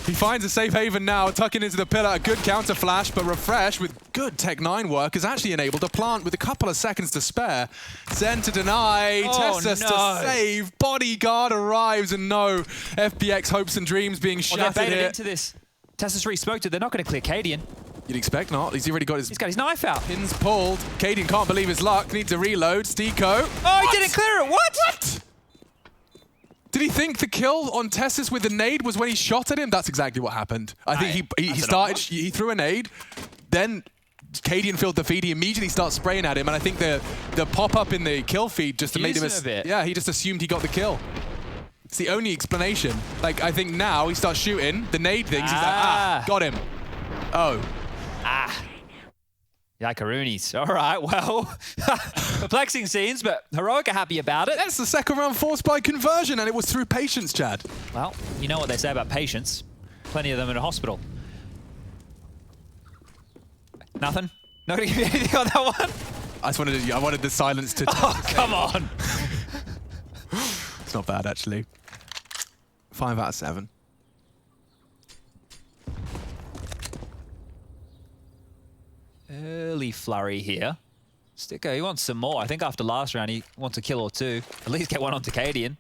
He finds a safe haven now, tucking into the pillar. A good counter flash, but Refresh with good Tech 9 work is actually enabled to plant with a couple of seconds to spare. Zen to deny, Tessas to save. Bodyguard arrives, and no, FPX hopes and dreams being shattered they're baited here. into this. Tessas re-smoked it. They're not going to clear Cadian. You'd expect not. He's already got his... He's got his knife out. Pins pulled. Cadian can't believe his luck. Needs to reload. Stico. Oh, he didn't clear it. What? Did he think the kill on Tessas with the nade was when he shot at him? That's exactly what happened. I think he threw a nade, then Cadian filled the feed. He immediately starts spraying at him, and I think the pop-up in the kill feed just made him a bit. Yeah, he just assumed he got the kill. It's the only explanation. Like, I think now he starts shooting the nade things. He's like, got him. Oh. Yikaroonies. All right, well, perplexing scenes, but Heroic are happy about it. That's the second round force by conversion, and it was through patience, Chad. Well, you know what they say about patience. Plenty of them in a hospital. Nothing? Not gonna give you anything on that one? I wanted the silence to... Oh, come on. It's not bad, actually. 5 out of 7. Early flurry here. Stico, he wants some more. I think after last round, he wants a kill or two. At least get one onto Cadian.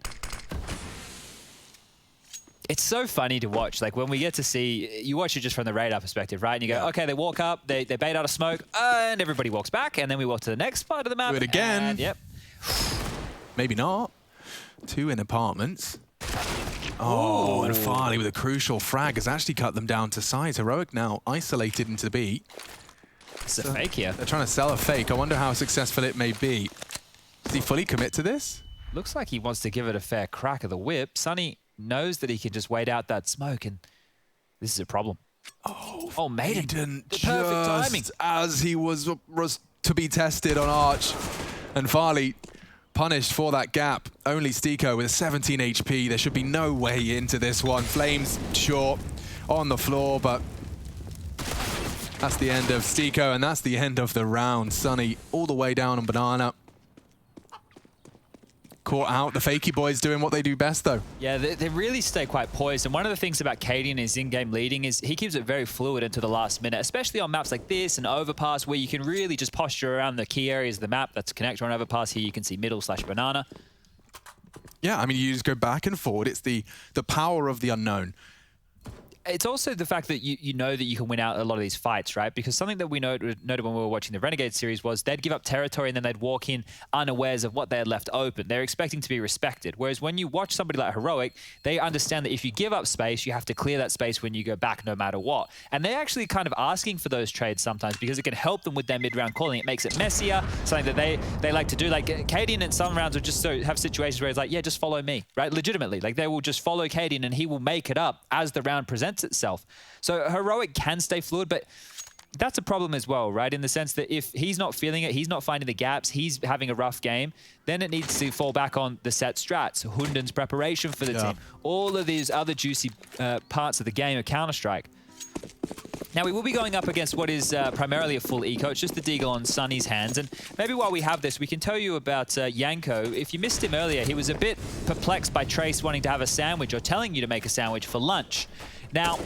It's so funny to watch. Like, when we get to see... You watch it just from the radar perspective, right? And you go, okay, they walk up, they bait out a smoke, and everybody walks back, and then we walk to the next part of the map. Do it again. And, yep. Maybe not. 2 in apartments. Oh, and Farley with a crucial frag has actually cut them down to size. Heroic now isolated into B. It's a fake here. They're trying to sell a fake. I wonder how successful it may be. Does he fully commit to this? Looks like he wants to give it a fair crack of the whip. Sunny knows that he can just wait out that smoke, and this is a problem. Oh, Maiden. The perfect timing. As he was to be tested on Arch. And Farley punished for that gap. Only Stico with 17 HP. There should be no way into this one. Flames short on the floor, but that's the end of Stico, and that's the end of the round. Sunny all the way down on banana. Caught out. The Fakey boys doing what they do best, though. Yeah, they really stay quite poised. And one of the things about Cadian is in-game leading is he keeps it very fluid into the last minute, especially on maps like this and Overpass, where you can really just posture around the key areas of the map. That's connector on Overpass. Here you can see middle/banana. Yeah, I mean, you just go back and forward. It's the power of the unknown. it's also the fact that you know that you can win out a lot of these fights, right? Because something that we noted when we were watching the Renegade series was they'd give up territory and then they'd walk in unawares of what they had left open. They're expecting to be respected. Whereas when you watch somebody like Heroic, they understand that if you give up space, you have to clear that space when you go back no matter what. And they're actually kind of asking for those trades sometimes because it can help them with their mid-round calling. It makes it messier, something that they like to do. Like Cadian in some rounds will just have situations where it's like, yeah, just follow me, right? Legitimately. Like they will just follow Cadian and he will make it up as the round presents itself. So Heroic can stay fluid, but that's a problem as well, right? In the sense that if he's not feeling it, he's not finding the gaps, he's having a rough game, then it needs to fall back on the set strats, Hunden's preparation for the team, all of these other juicy parts of the game of Counter-Strike. Now, we will be going up against what is primarily a full eco. It's just the Deagle on Sunny's hands. And maybe while we have this, we can tell you about Yanko. If you missed him earlier, he was a bit perplexed by Trace wanting to have a sandwich or telling you to make a sandwich for lunch. Now,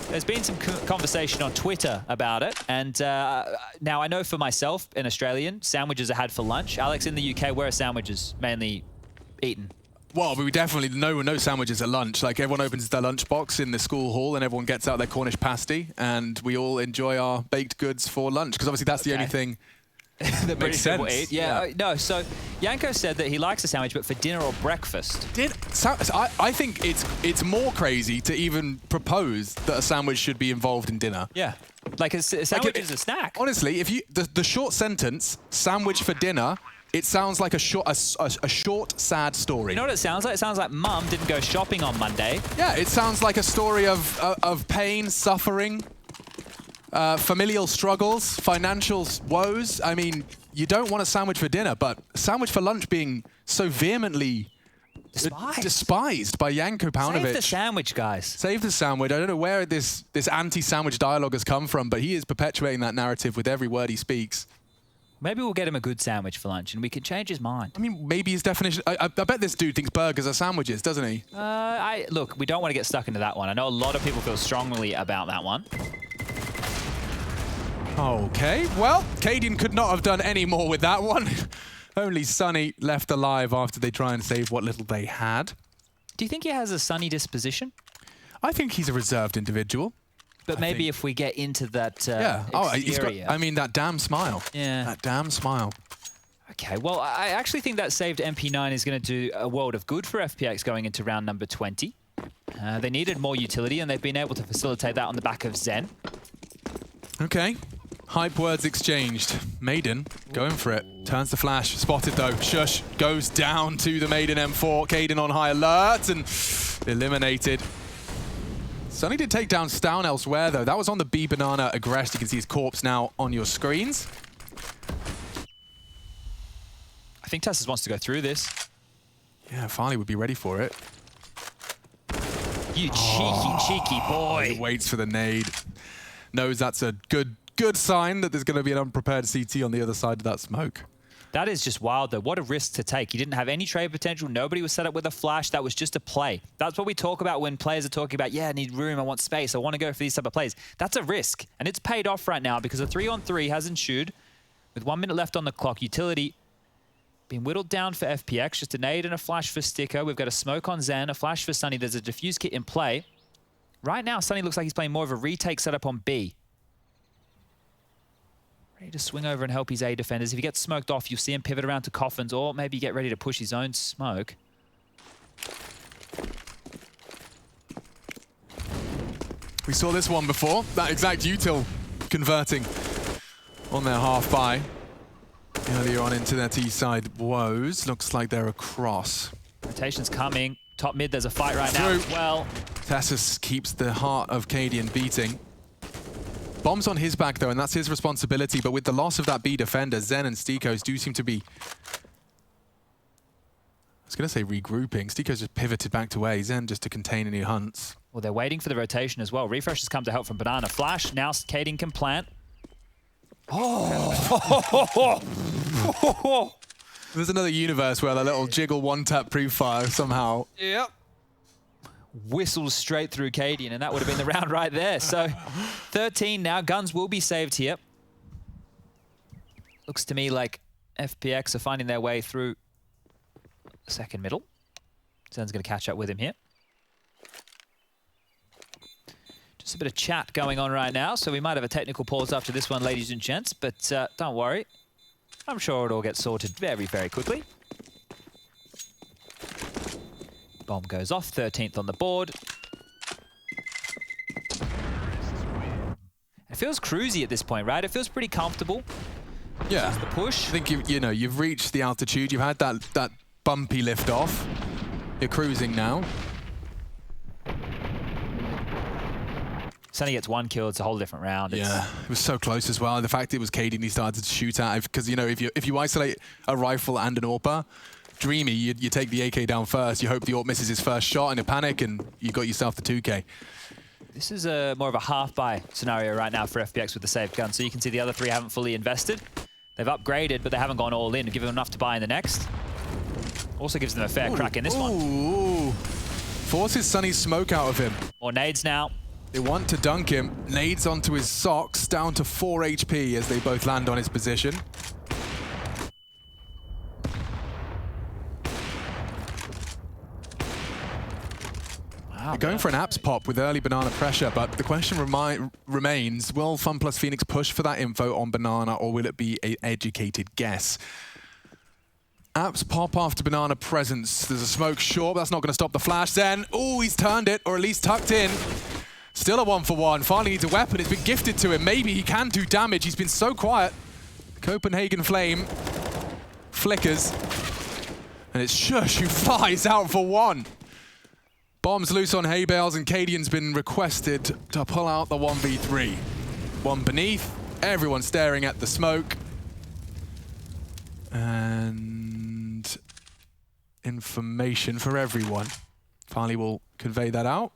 there's been some conversation on Twitter about it. And now I know for myself, an Australian, sandwiches are had for lunch. Alex, in the UK, where are sandwiches mainly eaten? Well, we definitely no sandwiches at lunch. Like everyone opens their lunchbox in the school hall and everyone gets out their Cornish pasty and we all enjoy our baked goods for lunch because obviously that's the only thing that makes sense. People eat. Yeah. No, so Yanko said that he likes a sandwich, but for dinner or breakfast. I think it's more crazy to even propose that a sandwich should be involved in dinner. Yeah. Like a sandwich is a snack. Honestly, if you the short sentence, sandwich for dinner, it sounds like a short, sad story. You know what it sounds like? It sounds like Mum didn't go shopping on Monday. Yeah, it sounds like a story of pain, suffering, familial struggles, financial woes. I mean, you don't want a sandwich for dinner, but a sandwich for lunch being so vehemently despised by Yanko Paunovic. Save the sandwich, guys. Save the sandwich. I don't know where this anti-sandwich dialogue has come from, but he is perpetuating that narrative with every word he speaks. Maybe we'll get him a good sandwich for lunch and we can change his mind. I mean, maybe his definition... I bet this dude thinks burgers are sandwiches, doesn't he? Look, we don't want to get stuck into that one. I know a lot of people feel strongly about that one. Okay, well, Cadian could not have done any more with that one. Only Sunny left alive after they try and save what little they had. Do you think he has a Sunny disposition? I think he's a reserved individual. But maybe if we get into that exterior. I mean, that damn smile. Yeah. That damn smile. Okay, well, I actually think that saved MP9 is going to do a world of good for FPX going into round number 20. They needed more utility, and they've been able to facilitate that on the back of Zen. Okay. Hype words exchanged. Maiden going for it. Turns the flash. Spotted, though. Shush goes down to the Maiden M4. Caden on high alert and eliminated. Sunny did take down Stown elsewhere, though. That was on the B Banana aggressed. You can see his corpse now on your screens. I think Tessus wants to go through this. Yeah, Farley would be ready for it. You cheeky boy. He waits for the nade. Knows that's a good sign that there's going to be an unprepared CT on the other side of that smoke. That is just wild, though. What a risk to take. He didn't have any trade potential. Nobody was set up with a flash. That was just a play. That's what we talk about when players are talking about, yeah, I need room, I want space, I want to go for these type of plays. That's a risk, and it's paid off right now because a 3-on-3 has ensued. With 1 minute left on the clock, utility being whittled down for FPX. Just a nade and a flash for Sticker. We've got a smoke on Zen, a flash for Sunny. There's a diffuse kit in play. Right now, Sunny looks like he's playing more of a retake setup on B. Ready to swing over and help his A defenders. If he gets smoked off, you'll see him pivot around to Coffins or maybe get ready to push his own smoke. We saw this one before. That exact util converting on their half buy. Earlier on into their T side woes. Looks like they're across. Rotation's coming. Top mid, there's a fight right now as well. Tessus keeps the heart of Cadian beating. Bomb's on his back, though, and that's his responsibility. But with the loss of that B defender, Zen and Stikos do seem to be... I was going to say regrouping. Stikos just pivoted back to A. Zen just to contain any hunts. Well, they're waiting for the rotation as well. Refresh has come to help from Banana. Flash, now Cadian can plant. Oh! There's another universe where the little jiggle one-tap pre-fire somehow. Yep. Whistles straight through Cadian, and that would have been the round right there. So 13 now. Guns will be saved here. Looks to me like FPX are finding their way through the second middle. Zen's going to catch up with him here. Just a bit of chat going on right now, so we might have a technical pause after this one, ladies and gents, but don't worry. I'm sure it'll get sorted very, very quickly. Bomb goes off, 13th on the board. It feels cruisy at this point, right? It feels pretty comfortable. Yeah. The push. I think you've reached the altitude. You've had that bumpy lift off. You're cruising now. Sunny gets 1 kill. It's a whole different round. Yeah, it was so close as well. The fact it was Cadian he started to shoot at, because if you isolate a rifle and an AWPer, dreamy, you take the AK down first. You hope the AWP misses his first shot in a panic, and you got yourself the 2K. This is more of a half-buy scenario right now for FPX with the saved gun. So you can see the other 3 haven't fully invested. They've upgraded, but they haven't gone all in and given enough to buy in the next. Also gives them a fair crack in this one. Forces Sunny's smoke out of him. More nades now. They want to dunk him. Nades onto his socks, down to 4 HP as they both land on his position. Wow, They're going for an apps pop with early banana pressure, but the question remains, will FunPlus Phoenix push for that info on banana, or will it be an educated guess? Apps pop after banana presence. There's a smoke short, but that's not going to stop the flash then. Oh, he's turned it, or at least tucked in. Still a 1-for-1. Finally needs a weapon. It's been gifted to him. Maybe he can do damage. He's been so quiet. Copenhagen Flame flickers. And it's Shush who flies out for 1. Bombs loose on hay bales, and Cadian's been requested to pull out the 1v3. 1 beneath. Everyone staring at the smoke. And information for everyone. Farley will convey that out.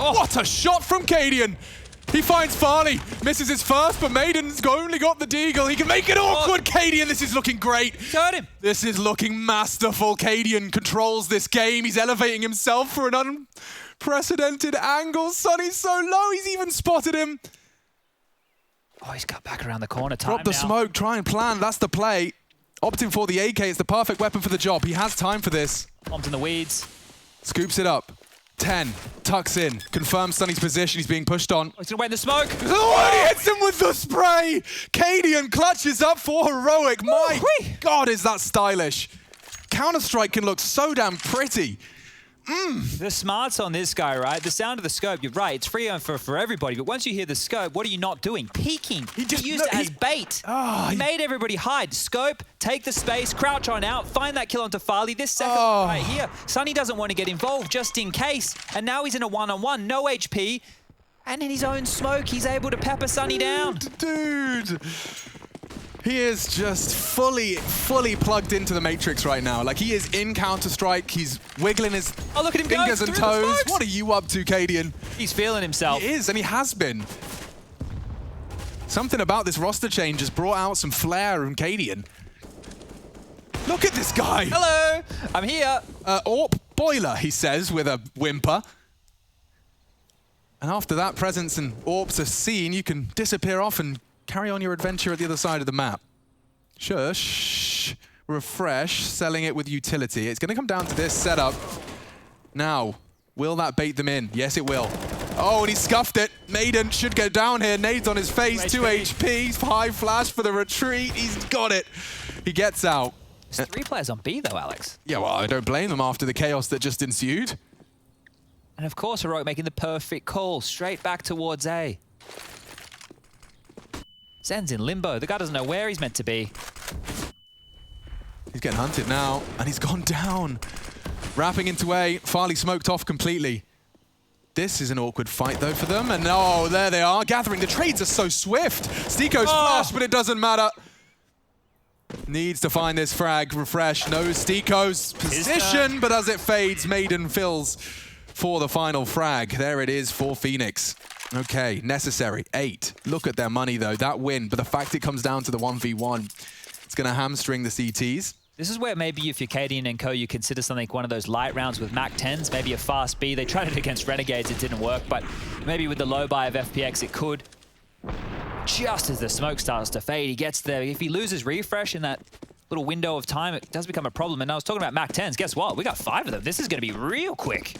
Oh, what a shot from Cadian! He finds Farley, misses his first, but Maiden's only got the deagle. He can make it awkward. Cadian, this is looking great. Got him. This is looking masterful. Cadian controls this game. He's elevating himself for an unprecedented angle. Sunny's so low, he's even spotted him. Oh, he's cut back around the corner. Drop the smoke, try and plan. That's the play. Opting for the AK. It's the perfect weapon for the job. He has time for this. Bombs in the weeds. Scoops it up. 10, tucks in, confirms Sunny's position, he's being pushed on. Oh, he's gonna wait in the smoke. Oh, and he hits him with the spray! Cadian clutches up for heroic. My God, is that stylish. Counter-Strike can look so damn pretty. The smarts on this guy, right? The sound of the scope, you're right, it's free for everybody, but once you hear the scope, what are you not doing? Peeking. He used it as bait. He made everybody hide. Scope, take the space, crouch on out, find that kill onto Farley. This second one right here, Sunny doesn't want to get involved just in case, and now he's in a one-on-one, no HP, and in his own smoke, he's able to pepper Sunny down. Dude. He is just fully plugged into the Matrix right now. Like, he is in Counter-Strike. He's wiggling his look at him fingers and toes. What are you up to, Cadian? He's feeling himself. He is, and he has been. Something about this roster change has brought out some flair from Cadian. Look at this guy. Hello, I'm here. AWP boiler, he says with a whimper. And after that presence and AWPs are seen, you can disappear off and carry on your adventure at the other side of the map. Shush. Refresh, selling it with utility. It's going to come down to this setup. Now, will that bait them in? Yes, it will. Oh, and he scuffed it. Maiden should go down here. Nades on his face, 2 HP. High flash for the retreat. He's got it. He gets out. There's 3 players on B, though, Alex. Yeah, well, I don't blame them after the chaos that just ensued. And of course, Heroic making the perfect call, straight back towards A. Zen's in limbo. The guy doesn't know where he's meant to be. He's getting hunted now, and he's gone down. Wrapping into A, Farley smoked off completely. This is an awkward fight, though, for them. And oh, there they are, gathering. The trades are so swift. Steeko's flash, but it doesn't matter. Needs to find this frag. Refresh. No Steeko's position, but as it fades, Maiden fills for the final frag. There it is for Phoenix. Okay, necessary. 8. Look at their money, though. That win, but the fact it comes down to the 1v1, it's going to hamstring the CTs. This is where maybe if you're Cadian and co, you consider something like one of those light rounds with Mac 10s, maybe a fast B. They tried it against Renegades, it didn't work, but maybe with the low buy of FPX, it could. Just as the smoke starts to fade, he gets there. If he loses refresh in that little window of time, it does become a problem. And I was talking about Mac 10s. Guess what? We got 5 of them. This is going to be real quick.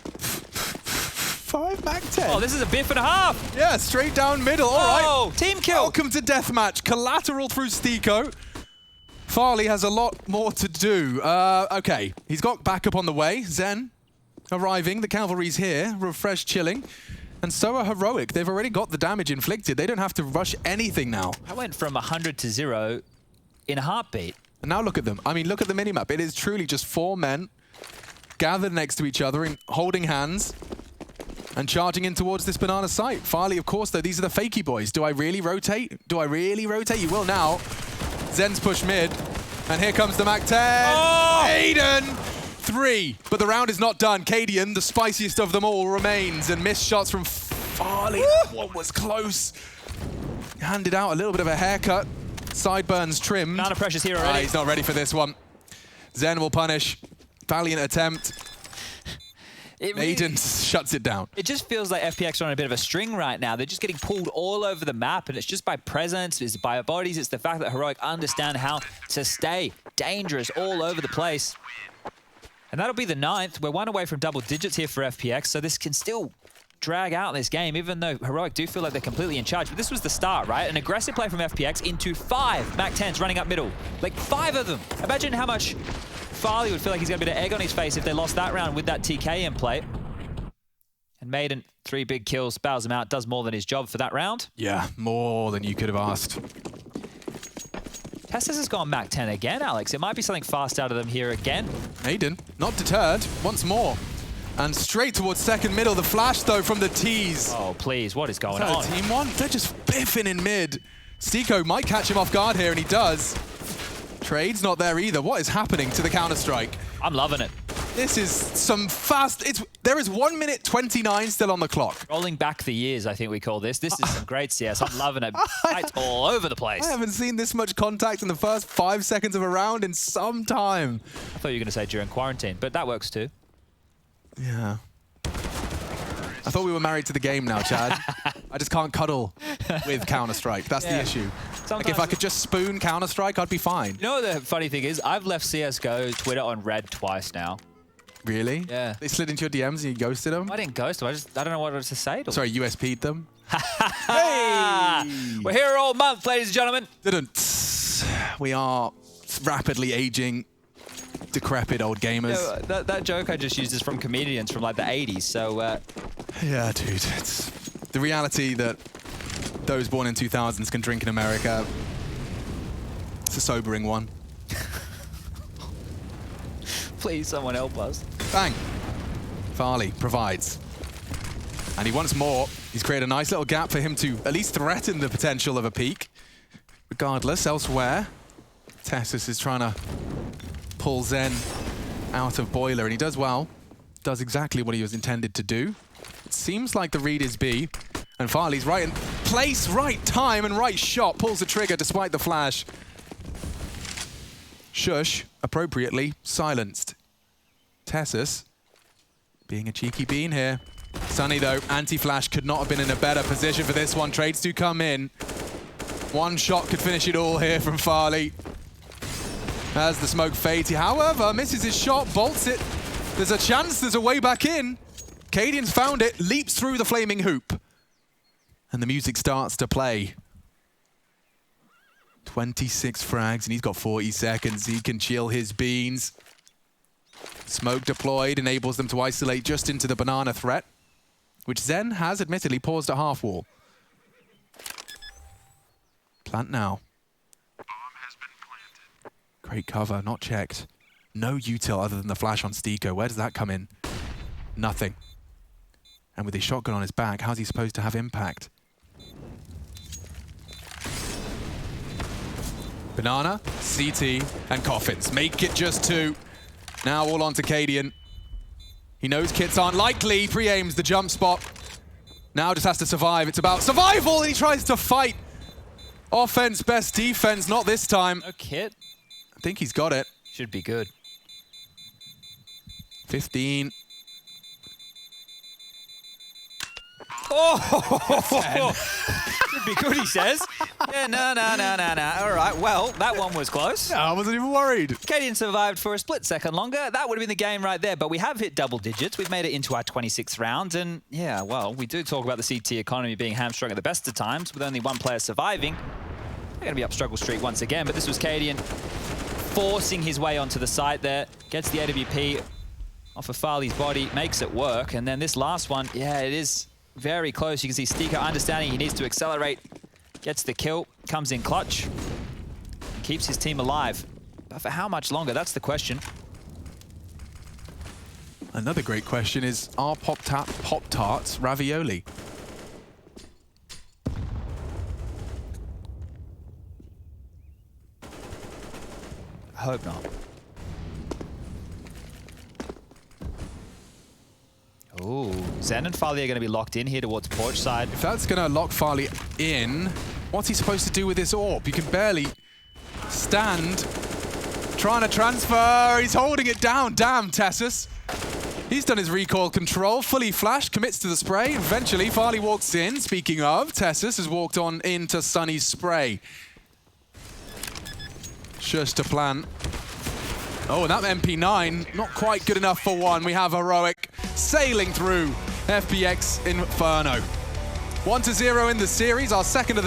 5 Mac 10. Oh, this is a biff and a half. Yeah, straight down middle. All right. Oh, team kill. Welcome to deathmatch. Collateral through Stiko. Farley has a lot more to do. Okay, he's got backup on the way. Zen arriving. The cavalry's here. Refresh chilling. And so are Heroic. They've already got the damage inflicted. They don't have to rush anything now. I went from 100 to 0 in a heartbeat. And now look at them. I mean, look at the minimap. It is truly just 4 men gathered next to each other and holding hands and charging in towards this banana site. Farley, of course, though, these are the fakey boys. Do I really rotate? Do I really rotate? You will now. Zen's push mid. And here comes the Mac 10. Oh! Aiden! 3. But the round is not done. Cadian, the spiciest of them all, remains. And missed shots from Farley. That one was close. Handed out a little bit of a haircut. Sideburns trimmed. Banana pressure's here already. He's not ready for this one. Zen will punish. Valiant attempt. Aiden shuts it down. It just feels like FPX are on a bit of a string right now. They're just getting pulled all over the map, and it's just by presence, it's by bodies, it's the fact that Heroic understand how to stay dangerous all over the place. And that'll be the 9th. We're 1 away from double digits here for FPX, so this can still drag out this game, even though Heroic do feel like they're completely in charge. But this was the start, right? An aggressive play from FPX into 5 Mac 10s running up middle. Like 5 of them. Imagine how much Farley would feel like he's got a bit of egg on his face if they lost that round with that TK in play. And Maiden, 3 big kills, bows him out, does more than his job for that round. Yeah, more than you could have asked. Testis has gone Mac 10 again, Alex. It might be something fast out of them here again. Aiden, not deterred, once more. And straight towards second middle. The flash, though, from the tees. Oh, please, what is going Is that on? a team one? They're just biffing in mid. Stiko might catch him off guard here, and he does. Trade's not there either. What is happening to the Counter-Strike? I'm loving it. This is some fast... There is 1 minute 29 still on the clock. Rolling back the years, I think we call this. This is some great CS. I'm loving it. Fights all over the place. I haven't seen this much contact in the first 5 seconds of a round in some time. I thought you were going to say during quarantine, but that works too. Yeah. I thought we were married to the game now, Chad. I just can't cuddle with Counter-Strike. That's the issue. Like if I could just spoon Counter-Strike, I'd be fine. You know what the funny thing is? I've left CSGO Twitter on red twice now. Really? Yeah. They slid into your DMs and you ghosted them? I didn't ghost them. I don't know what to say to them. Sorry, USP'd them? Hey! We're here all month, ladies and gentlemen. Didn't. We are rapidly aging, decrepit old gamers. Yeah, that joke I just used is from comedians from like the 80s, so... Yeah, dude. It's the reality that those born in 2000s can drink in America. It's a sobering one. Please, someone help us. Bang. Farley provides. And he wants more. He's created a nice little gap for him to at least threaten the potential of a peak. Regardless, elsewhere, Tessus is trying to pull Zen out of Boiler, and he does well. Does exactly what he was intended to do. It seems like the read is B, and Farley's right in place, right time, and right shot. Pulls the trigger despite the flash. Shush, appropriately, silenced. Tessus, being a cheeky bean here. Sunny, though, anti-flash could not have been in a better position for this one. Trades do come in. One shot could finish it all here from Farley. As the smoke fades, he, however, misses his shot, bolts it. There's a chance, there's a way back in. Cadian's found it, leaps through the flaming hoop. And the music starts to play. 26 frags, and he's got 40 seconds. He can chill his beans. Smoke deployed enables them to isolate just into the banana threat, which Zen has admittedly paused at half wall. Plant now. Great cover, not checked. No util other than the flash on Stiko. Where does that come in? Nothing. And with his shotgun on his back, how's he supposed to have impact? Banana, CT, and Coffins. Make it just 2. Now all on to Cadian. He knows kits aren't likely. Pre-aims the jump spot. Now just has to survive. It's about survival, and he tries to fight. Offense, best defense, not this time. No kit. I think he's got it. Should be good. 15. Oh! Should be good, he says. Yeah, no. All right, well, that one was close. I wasn't even worried. Cadian survived for a split second longer. That would have been the game right there, but we have hit double digits. We've made it into our 26th round, and yeah, well, we do talk about the CT economy being hamstrung at the best of times, with only one player surviving. They're going to be up struggle streak once again, but this was Cadian forcing his way onto the site there. Gets the AWP off of Farley's body, makes it work, and then this last one, yeah, it is very close. You can see Stika understanding he needs to accelerate, gets the kill, comes in clutch, keeps his team alive. But for how much longer? That's the question. Another great question is, are Pop-Tarts ravioli? I hope not. Ooh, Zen and Farley are going to be locked in here towards porch side. If that's going to lock Farley in, what's he supposed to do with this orb? He can barely stand. Trying to transfer. He's holding it down. Damn, Tessus. He's done his recoil control. Fully flashed, commits to the spray. Eventually, Farley walks in. Speaking of, Tessus has walked on into Sunny's spray. Just a plan. Oh, and that MP9, not quite good enough for one. We have Heroic sailing through FPX Inferno. 1-0 in the series, our second of the